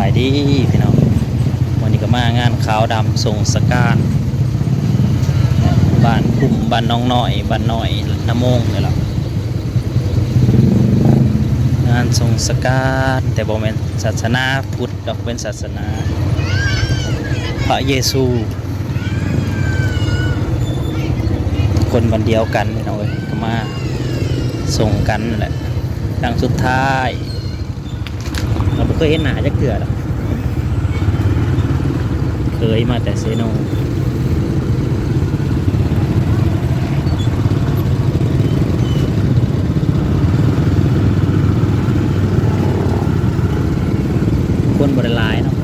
ายดีพี่น้องวันนี้ก็มางานขาวดำส่งสการบ้านคุ้มบ้านน้องน้อยบ้านน้อยน้ำมงเลยล่ะงานส่งสการแต่บ่แม่นศาสนาพุทธดอกเป็นศาสนาพระเยซูคนวันเดียวกันพี่น้องเอ้ยก็มาส่งกันนั่นแหละครั้งสุดท้ายเราไม่เคยเห็นหน้าจักเทื่อหรอกเคยมาแต่เซโนคนบริลายเนาะ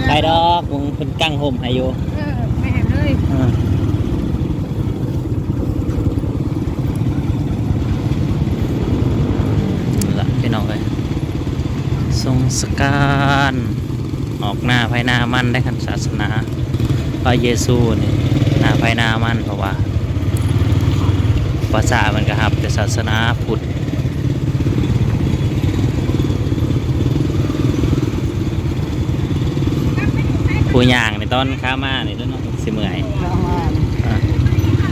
ใครดอกมึงเป็นกั้งห่มให้อยู่แม่เลยละพี่น้องเลยทรงสการออกหน้าภายหน้ามันได้คันศาสนาพระเยซูนี่หน้าภายหน้ามันเพราะว่าภาษามันก็ครับแต่ศาสนาพุทธผู้ย่างในตอนข้ามานี่แล้วเนาะสิเมื่อย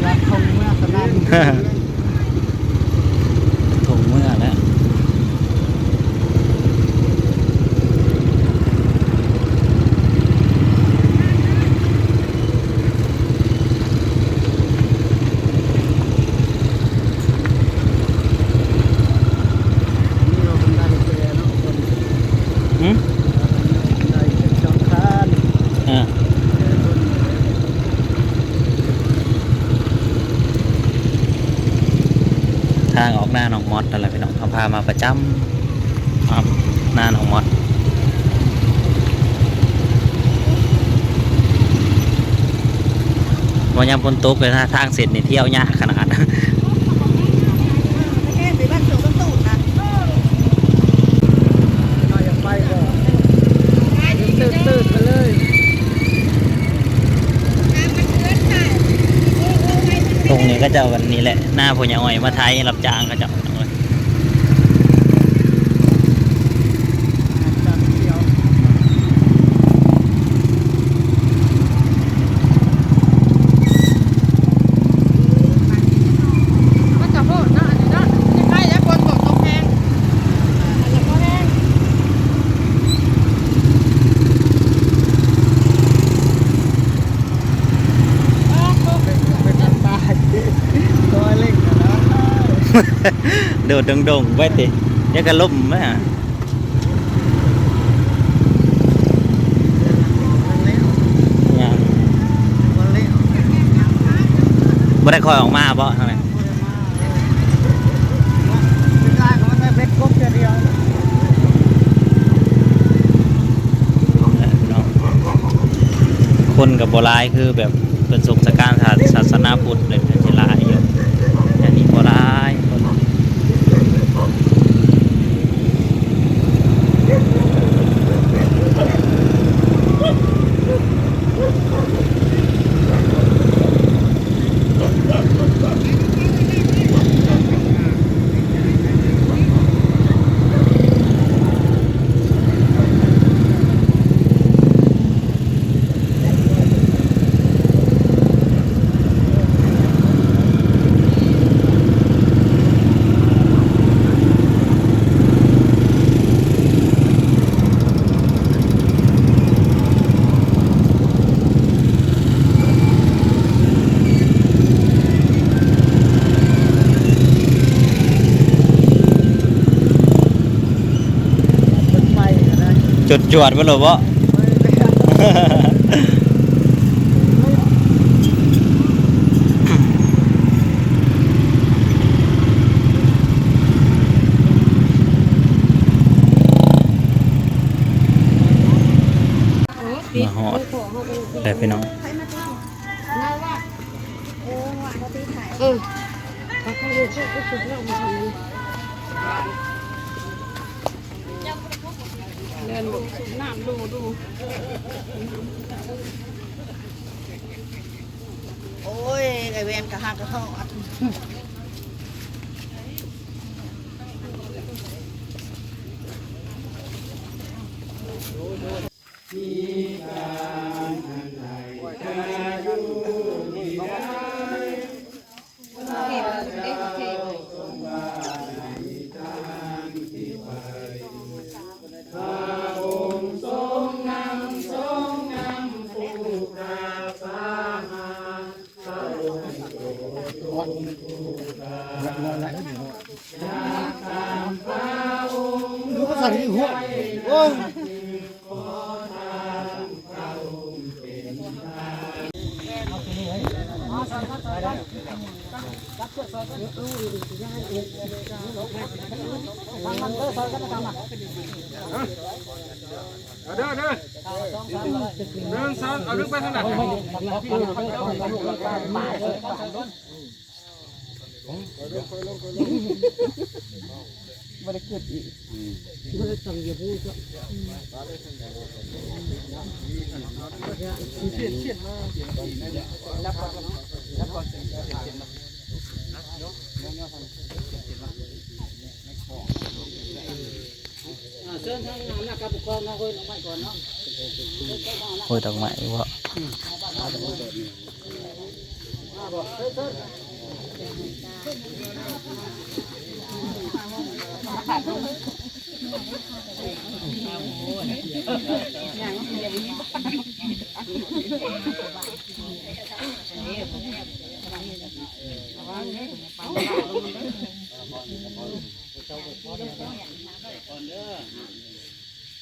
รับทงเมื่อสนั่นทงเมื่อแล้วทางออกหน้าหนองมอดอะไรพี่น้องเขาพามาประจำหน้าหนองมอดวันยามฝนตกเลยถ้าทางเสร็จนี่เที่ยวยากขนาดตรงนี้ก็จะวันนี้แหละหน้าพญาอ้อยมาไทยรับจ้างก็จะโดดดงๆไว้ติยังกระล่มไหมฮะบ่ได้คอยออกมาเพราะทำไมคนกับโบราณคือแบบเป็นสุขสการศาสนาพุทธเลยเป็นเจริญเยอะอันนี้โบราณจุดจวดไปหรือวะมาหอดแต่พี่น้อง เขาอยู่ที่ก็สุดแล้วมันเดินดูสูบน้ำดูโอ้ยไอเวนกระหักกระทอดดูก็สั่งหัวโอ้เด้อเรื่องซ้อนเอาลึกไปทางไหนไม่ได้เกิดอีกไม่ได้ตั้งอย่าพูดก็เฉียดมาเชิญทางน้ำนะครับปกครองนะคุยน้องใหม่ก่อนเนาะ โอ้ยดอกไม้วะ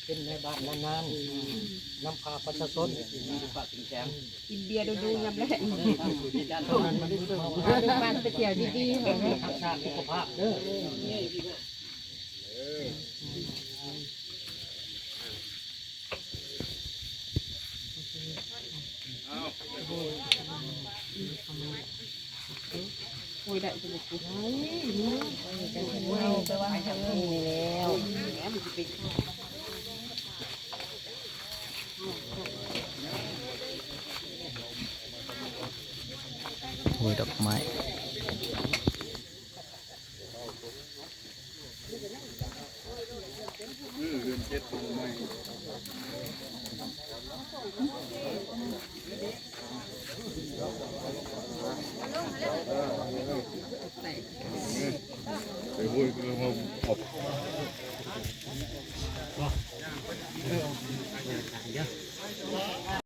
เป็นในบ้านนานๆน้ำพาประชาชนกินเบียร์ดูๆยำแรกบ้านไปเที่ยวดีๆรักษาสุขภาพเด้อคุยได้จะบอกคุยไปว่าทำนี่แล้วแหมมันจะไปโอ้ยดอกไม้